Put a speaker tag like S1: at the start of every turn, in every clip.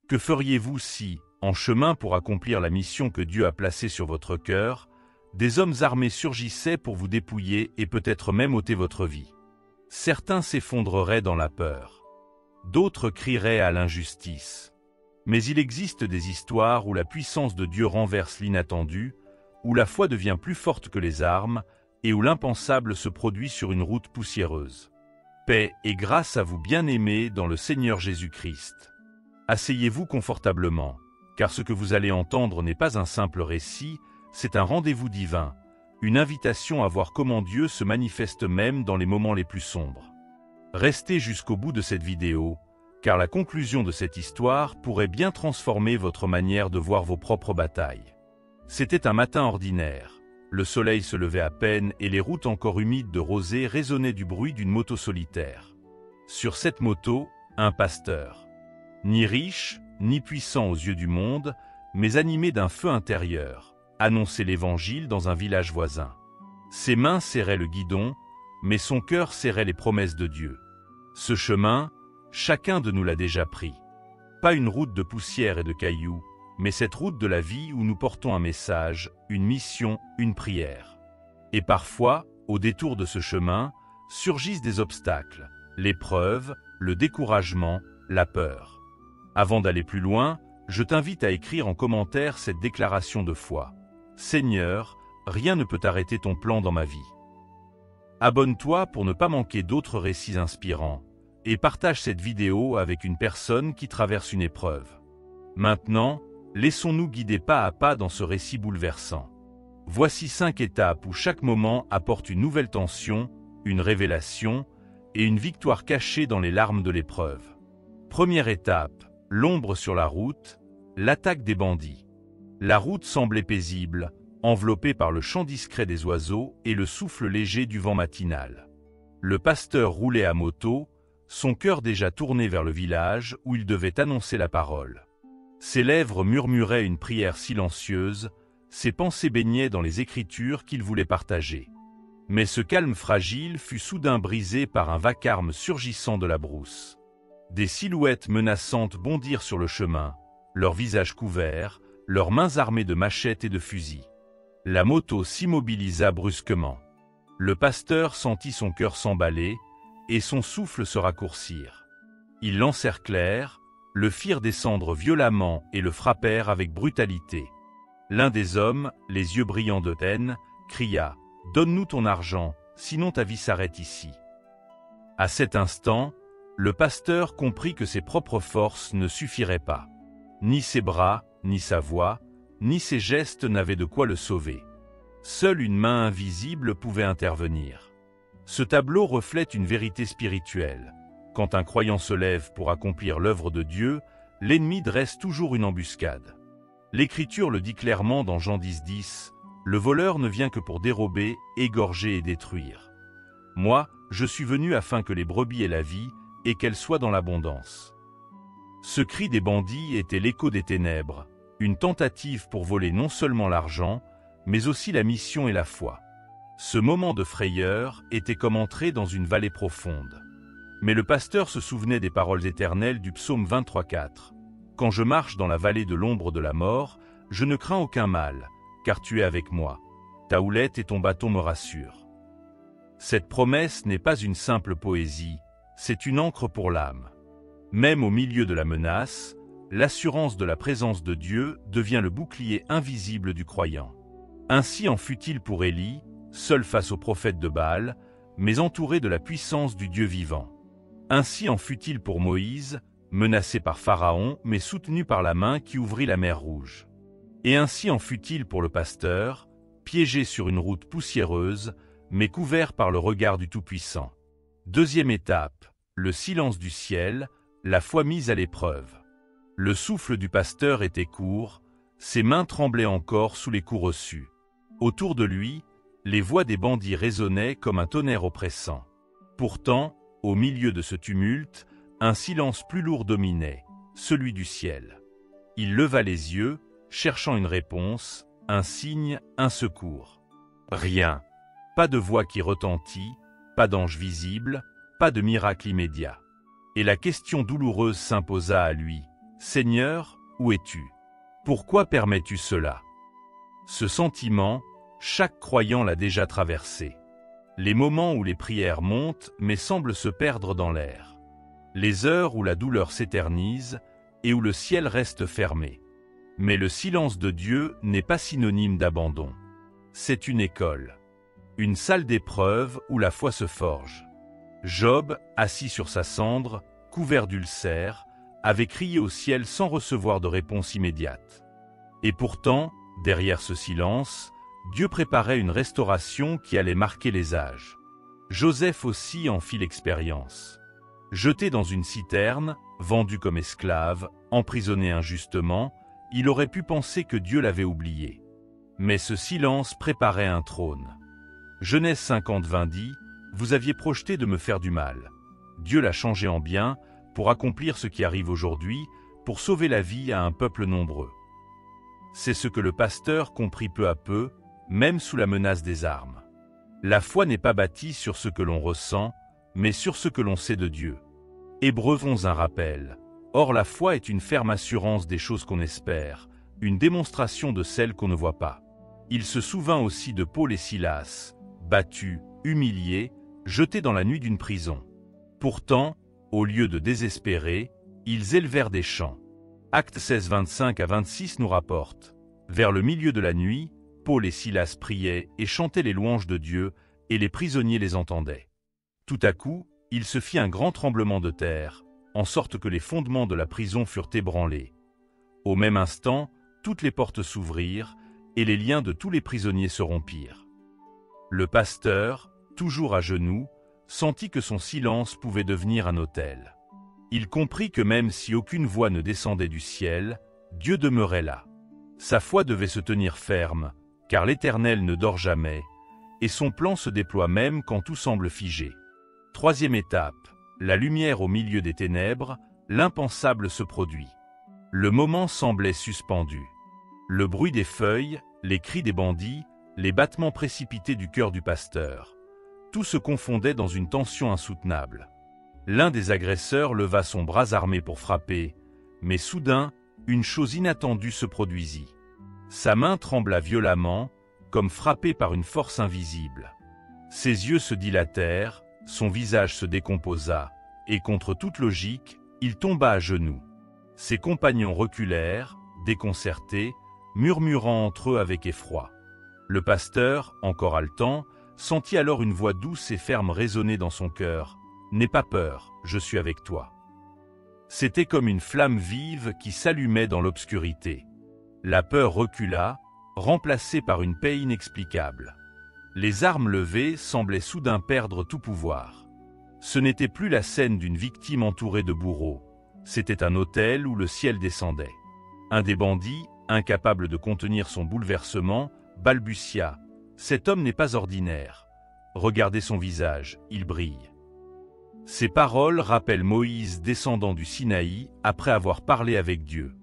S1: Que feriez-vous si, en chemin pour accomplir la mission que Dieu a placée sur votre cœur, des hommes armés surgissaient pour vous dépouiller et peut-être même ôter votre vie? Certains s'effondreraient dans la peur. D'autres crieraient à l'injustice. Mais il existe des histoires où la puissance de Dieu renverse l'inattendu, où la foi devient plus forte que les armes et où l'impensable se produit sur une route poussiéreuse. Paix et grâce à vous bien-aimés dans le Seigneur Jésus-Christ. Asseyez-vous confortablement, car ce que vous allez entendre n'est pas un simple récit, c'est un rendez-vous divin, une invitation à voir comment Dieu se manifeste même dans les moments les plus sombres. Restez jusqu'au bout de cette vidéo, car la conclusion de cette histoire pourrait bien transformer votre manière de voir vos propres batailles. C'était un matin ordinaire. Le soleil se levait à peine et les routes encore humides de rosée résonnaient du bruit d'une moto solitaire. Sur cette moto, un pasteur. Ni riche, ni puissant aux yeux du monde, mais animé d'un feu intérieur, annonçait l'Évangile dans un village voisin. Ses mains serraient le guidon, mais son cœur serrait les promesses de Dieu. Ce chemin, chacun de nous l'a déjà pris. Pas une route de poussière et de cailloux, mais cette route de la vie où nous portons un message, une mission, une prière. Et parfois, au détour de ce chemin, surgissent des obstacles, l'épreuve, le découragement, la peur. Avant d'aller plus loin, je t'invite à écrire en commentaire cette déclaration de foi. Seigneur, rien ne peut arrêter ton plan dans ma vie. Abonne-toi pour ne pas manquer d'autres récits inspirants et partage cette vidéo avec une personne qui traverse une épreuve. Maintenant, laissons-nous guider pas à pas dans ce récit bouleversant. Voici 5 étapes où chaque moment apporte une nouvelle tension, une révélation et une victoire cachée dans les larmes de l'épreuve. Première étape, l'ombre sur la route, l'attaque des bandits. La route semblait paisible, enveloppée par le chant discret des oiseaux et le souffle léger du vent matinal. Le pasteur roulait à moto, son cœur déjà tourné vers le village où il devait annoncer la parole. Ses lèvres murmuraient une prière silencieuse, ses pensées baignaient dans les écritures qu'il voulait partager. Mais ce calme fragile fut soudain brisé par un vacarme surgissant de la brousse. Des silhouettes menaçantes bondirent sur le chemin, leurs visages couverts, leurs mains armées de machettes et de fusils. La moto s'immobilisa brusquement. Le pasteur sentit son cœur s'emballer et son souffle se raccourcir. Ils l'encerclèrent, le firent descendre violemment et le frappèrent avec brutalité. L'un des hommes, les yeux brillants de haine, cria « Donne-nous ton argent, sinon ta vie s'arrête ici. » À cet instant, le pasteur comprit que ses propres forces ne suffiraient pas. Ni ses bras, ni sa voix, ni ses gestes n'avaient de quoi le sauver. Seule une main invisible pouvait intervenir. Ce tableau reflète une vérité spirituelle. Quand un croyant se lève pour accomplir l'œuvre de Dieu, l'ennemi dresse toujours une embuscade. L'Écriture le dit clairement dans Jean 10:10, « Le voleur ne vient que pour dérober, égorger et détruire. Moi, je suis venu afin que les brebis aient la vie et qu'elles soient dans l'abondance. » Ce cri des bandits était l'écho des ténèbres, une tentative pour voler non seulement l'argent, mais aussi la mission et la foi. Ce moment de frayeur était comme entrer dans une vallée profonde. Mais le pasteur se souvenait des paroles éternelles du psaume 23:4. « Quand je marche dans la vallée de l'ombre de la mort, je ne crains aucun mal, car tu es avec moi. Ta houlette et ton bâton me rassurent. » Cette promesse n'est pas une simple poésie, c'est une encre pour l'âme. Même au milieu de la menace, l'assurance de la présence de Dieu devient le bouclier invisible du croyant. Ainsi en fut-il pour Élie, seul face au prophète de Baal, mais entouré de la puissance du Dieu vivant. Ainsi en fut-il pour Moïse, menacé par Pharaon, mais soutenu par la main qui ouvrit la mer Rouge. Et ainsi en fut-il pour le pasteur, piégé sur une route poussiéreuse, mais couvert par le regard du Tout-Puissant. Deuxième étape, le silence du ciel, la foi mise à l'épreuve. Le souffle du pasteur était court, ses mains tremblaient encore sous les coups reçus. Autour de lui, les voix des bandits résonnaient comme un tonnerre oppressant. Pourtant, au milieu de ce tumulte, un silence plus lourd dominait, celui du ciel. Il leva les yeux, cherchant une réponse, un signe, un secours. Rien. Pas de voix qui retentit, pas d'ange visible, pas de miracle immédiat. Et la question douloureuse s'imposa à lui. « Seigneur, où es-tu? Pourquoi permets-tu cela ?» Ce sentiment, chaque croyant l'a déjà traversé. Les moments où les prières montent mais semblent se perdre dans l'air. Les heures où la douleur s'éternise et où le ciel reste fermé. Mais le silence de Dieu n'est pas synonyme d'abandon. C'est une école. Une salle d'épreuve où la foi se forge. Job, assis sur sa cendre, couvert d'ulcères, avait crié au ciel sans recevoir de réponse immédiate. Et pourtant, derrière ce silence, Dieu préparait une restauration qui allait marquer les âges. Joseph aussi en fit l'expérience. Jeté dans une citerne, vendu comme esclave, emprisonné injustement, il aurait pu penser que Dieu l'avait oublié. Mais ce silence préparait un trône. Genèse 50:20 dit « Vous aviez projeté de me faire du mal. Dieu l'a changé en bien pour accomplir ce qui arrive aujourd'hui, pour sauver la vie à un peuple nombreux. » C'est ce que le pasteur comprit peu à peu, même sous la menace des armes. La foi n'est pas bâtie sur ce que l'on ressent, mais sur ce que l'on sait de Dieu. Hébreux 11 un rappel. Or la foi est une ferme assurance des choses qu'on espère, une démonstration de celles qu'on ne voit pas. Il se souvint aussi de Paul et Silas, battus, humiliés, jetés dans la nuit d'une prison. Pourtant, au lieu de désespérer, ils élevèrent des chants. Actes 16, 25 à 26 nous rapporte. Vers le milieu de la nuit, Paul et Silas priaient et chantaient les louanges de Dieu, et les prisonniers les entendaient. Tout à coup, il se fit un grand tremblement de terre, en sorte que les fondements de la prison furent ébranlés. Au même instant, toutes les portes s'ouvrirent, et les liens de tous les prisonniers se rompirent. Le pasteur, toujours à genoux, sentit que son silence pouvait devenir un autel. Il comprit que même si aucune voix ne descendait du ciel, Dieu demeurait là. Sa foi devait se tenir ferme, car l'Éternel ne dort jamais, et son plan se déploie même quand tout semble figé. Troisième étape, la lumière au milieu des ténèbres, l'impensable se produit. Le moment semblait suspendu. Le bruit des feuilles, les cris des bandits, les battements précipités du cœur du pasteur. Tout se confondait dans une tension insoutenable. L'un des agresseurs leva son bras armé pour frapper, mais soudain, une chose inattendue se produisit. Sa main trembla violemment, comme frappée par une force invisible. Ses yeux se dilatèrent, son visage se décomposa, et contre toute logique, il tomba à genoux. Ses compagnons reculèrent, déconcertés, murmurant entre eux avec effroi. Le pasteur, encore haletant, sentit alors une voix douce et ferme résonner dans son cœur. « N'aie pas peur, je suis avec toi. » C'était comme une flamme vive qui s'allumait dans l'obscurité. La peur recula, remplacée par une paix inexplicable. Les armes levées semblaient soudain perdre tout pouvoir. Ce n'était plus la scène d'une victime entourée de bourreaux. C'était un autel où le ciel descendait. Un des bandits, incapable de contenir son bouleversement, balbutia. « Cet homme n'est pas ordinaire. Regardez son visage, il brille. » Ces paroles rappellent Moïse descendant du Sinaï après avoir parlé avec Dieu.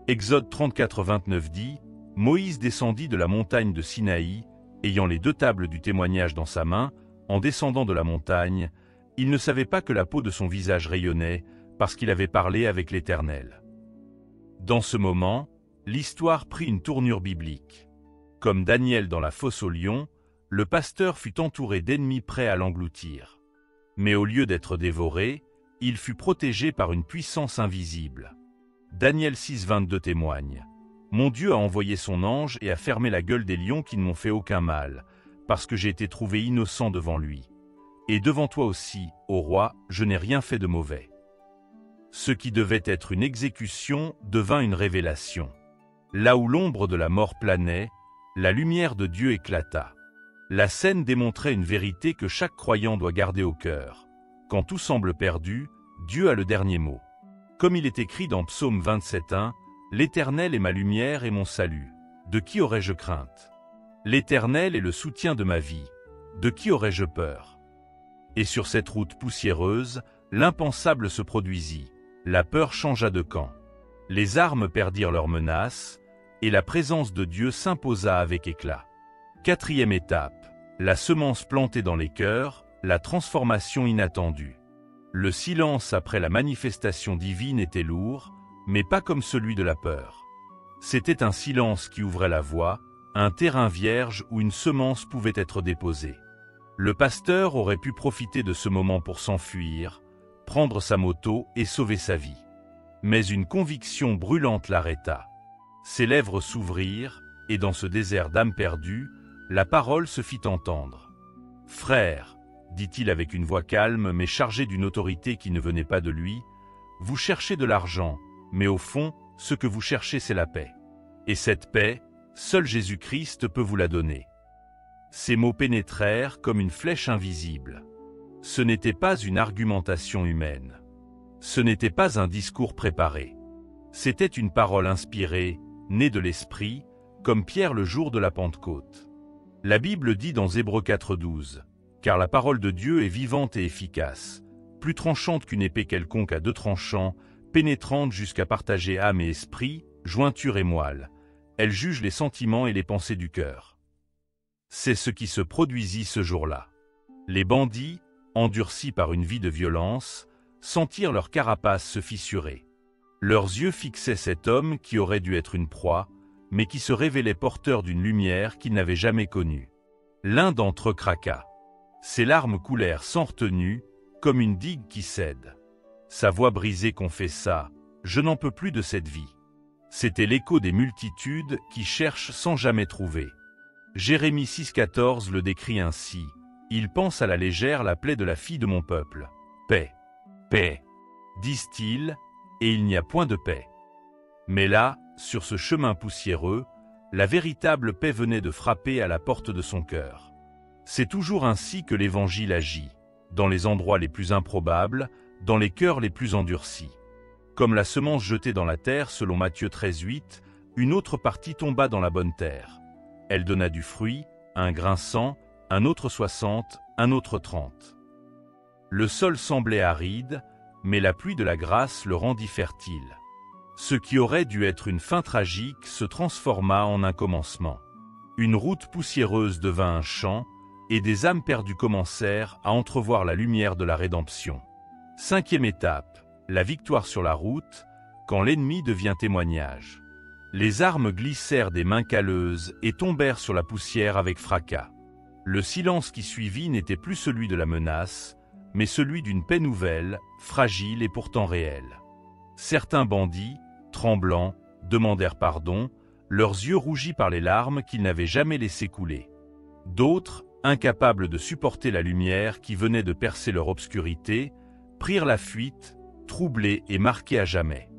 S1: Exode 34, 29 dit « Moïse descendit de la montagne de Sinaï, ayant les 2 tables du témoignage dans sa main, en descendant de la montagne, il ne savait pas que la peau de son visage rayonnait, parce qu'il avait parlé avec l'Éternel. » Dans ce moment, l'histoire prit une tournure biblique. Comme Daniel dans la fosse aux lions, le pasteur fut entouré d'ennemis prêts à l'engloutir. Mais au lieu d'être dévoré, il fut protégé par une puissance invisible. Daniel 6, 22 témoigne. « Mon Dieu a envoyé son ange et a fermé la gueule des lions qui ne m'ont fait aucun mal, parce que j'ai été trouvé innocent devant lui. Et devant toi aussi, ô roi, je n'ai rien fait de mauvais. » Ce qui devait être une exécution devint une révélation. Là où l'ombre de la mort planait, la lumière de Dieu éclata. La scène démontrait une vérité que chaque croyant doit garder au cœur. Quand tout semble perdu, Dieu a le dernier mot. Comme il est écrit dans Psaume 27:1, « L'Éternel est ma lumière et mon salut. De qui aurais-je crainte? L'Éternel est le soutien de ma vie. De qui aurais-je peur? » Et sur cette route poussiéreuse, l'impensable se produisit. La peur changea de camp. Les armes perdirent leur menace, et la présence de Dieu s'imposa avec éclat. Quatrième étape, la semence plantée dans les cœurs, la transformation inattendue. Le silence après la manifestation divine était lourd, mais pas comme celui de la peur. C'était un silence qui ouvrait la voie, un terrain vierge où une semence pouvait être déposée. Le pasteur aurait pu profiter de ce moment pour s'enfuir, prendre sa moto et sauver sa vie. Mais une conviction brûlante l'arrêta. Ses lèvres s'ouvrirent, et dans ce désert d'âmes perdues, la parole se fit entendre. « Frère, dit-il avec une voix calme mais chargée d'une autorité qui ne venait pas de lui, vous cherchez de l'argent, mais au fond, ce que vous cherchez c'est la paix. Et cette paix, seul Jésus-Christ peut vous la donner. » Ces mots pénétrèrent comme une flèche invisible. Ce n'était pas une argumentation humaine. Ce n'était pas un discours préparé. C'était une parole inspirée, née de l'Esprit, comme Pierre le jour de la Pentecôte. La Bible dit dans Hébreux 4,12 « Car la parole de Dieu est vivante et efficace, plus tranchante qu'une épée quelconque à deux tranchants, pénétrante jusqu'à partager âme et esprit, jointure et moelle. Elle juge les sentiments et les pensées du cœur. » C'est ce qui se produisit ce jour-là. Les bandits, endurcis par une vie de violence, sentirent leur carapace se fissurer. Leurs yeux fixaient cet homme qui aurait dû être une proie, mais qui se révélait porteur d'une lumière qu'ils n'avaient jamais connue. L'un d'entre eux craqua. Ses larmes coulèrent sans retenue, comme une digue qui cède. Sa voix brisée confessa « Je n'en peux plus de cette vie ». C'était l'écho des multitudes qui cherchent sans jamais trouver. Jérémie 6,14 le décrit ainsi. « Ils pensent à la légère la plaie de la fille de mon peuple. Paix, paix, disent-ils, et il n'y a point de paix. » Mais là, sur ce chemin poussiéreux, la véritable paix venait de frapper à la porte de son cœur. C'est toujours ainsi que l'Évangile agit, dans les endroits les plus improbables, dans les cœurs les plus endurcis. Comme la semence jetée dans la terre selon Matthieu 13,8, une autre partie tomba dans la bonne terre. Elle donna du fruit, un grain 100, un autre 60, un autre 30. Le sol semblait aride, mais la pluie de la grâce le rendit fertile. Ce qui aurait dû être une fin tragique se transforma en un commencement. Une route poussiéreuse devint un champ, et des âmes perdues commencèrent à entrevoir la lumière de la rédemption. 5e étape, la victoire sur la route, quand l'ennemi devient témoignage. Les armes glissèrent des mains calleuses et tombèrent sur la poussière avec fracas. Le silence qui suivit n'était plus celui de la menace, mais celui d'une paix nouvelle, fragile et pourtant réelle. Certains bandits, tremblants, demandèrent pardon, leurs yeux rougis par les larmes qu'ils n'avaient jamais laissé couler. D'autres, incapables de supporter la lumière qui venait de percer leur obscurité, prirent la fuite, troublés et marqués à jamais.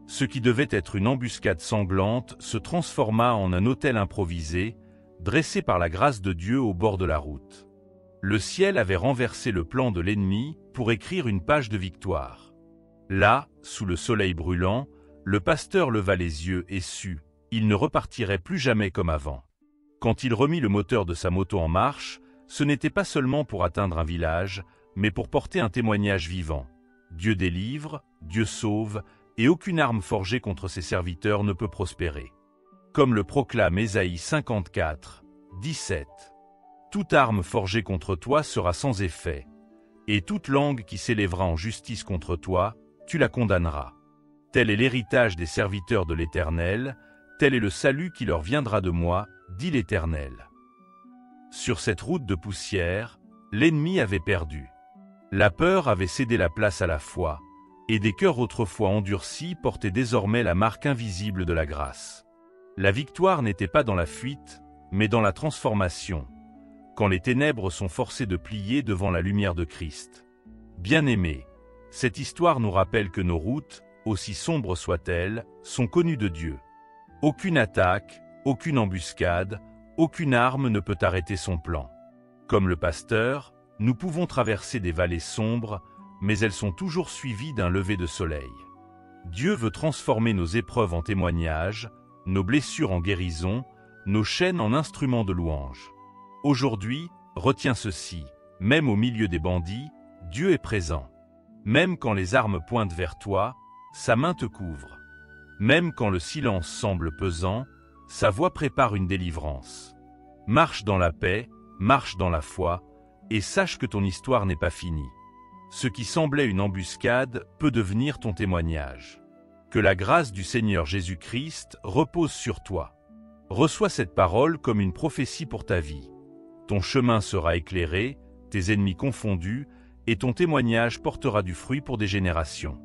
S1: Ce qui devait être une embuscade sanglante se transforma en un autel improvisé, dressé par la grâce de Dieu au bord de la route. Le ciel avait renversé le plan de l'ennemi pour écrire une page de victoire. Là, sous le soleil brûlant, le pasteur leva les yeux et sut, il ne repartirait plus jamais comme avant. Quand il remit le moteur de sa moto en marche, ce n'était pas seulement pour atteindre un village, mais pour porter un témoignage vivant. Dieu délivre, Dieu sauve, et aucune arme forgée contre ses serviteurs ne peut prospérer. Comme le proclame Ésaïe 54, 17. Toute arme forgée contre toi sera sans effet, et toute langue qui s'élèvera en justice contre toi, tu la condamneras. Tel est l'héritage des serviteurs de l'Éternel, tel est le salut qui leur viendra de moi, dit l'Éternel. Sur cette route de poussière, l'ennemi avait perdu. La peur avait cédé la place à la foi, et des cœurs autrefois endurcis portaient désormais la marque invisible de la grâce. La victoire n'était pas dans la fuite, mais dans la transformation, quand les ténèbres sont forcées de plier devant la lumière de Christ. Bien-aimés, cette histoire nous rappelle que nos routes, aussi sombres soient-elles, sont connues de Dieu. Aucune attaque, aucune embuscade, aucune arme ne peut arrêter son plan. Comme le pasteur, nous pouvons traverser des vallées sombres, mais elles sont toujours suivies d'un lever de soleil. Dieu veut transformer nos épreuves en témoignages, nos blessures en guérison, nos chaînes en instruments de louange. Aujourd'hui, retiens ceci, même au milieu des bandits, Dieu est présent. Même quand les armes pointent vers toi, sa main te couvre. Même quand le silence semble pesant, sa voix prépare une délivrance. Marche dans la paix, marche dans la foi, et sache que ton histoire n'est pas finie. Ce qui semblait une embuscade peut devenir ton témoignage. Que la grâce du Seigneur Jésus-Christ repose sur toi. Reçois cette parole comme une prophétie pour ta vie. Ton chemin sera éclairé, tes ennemis confondus, et ton témoignage portera du fruit pour des générations.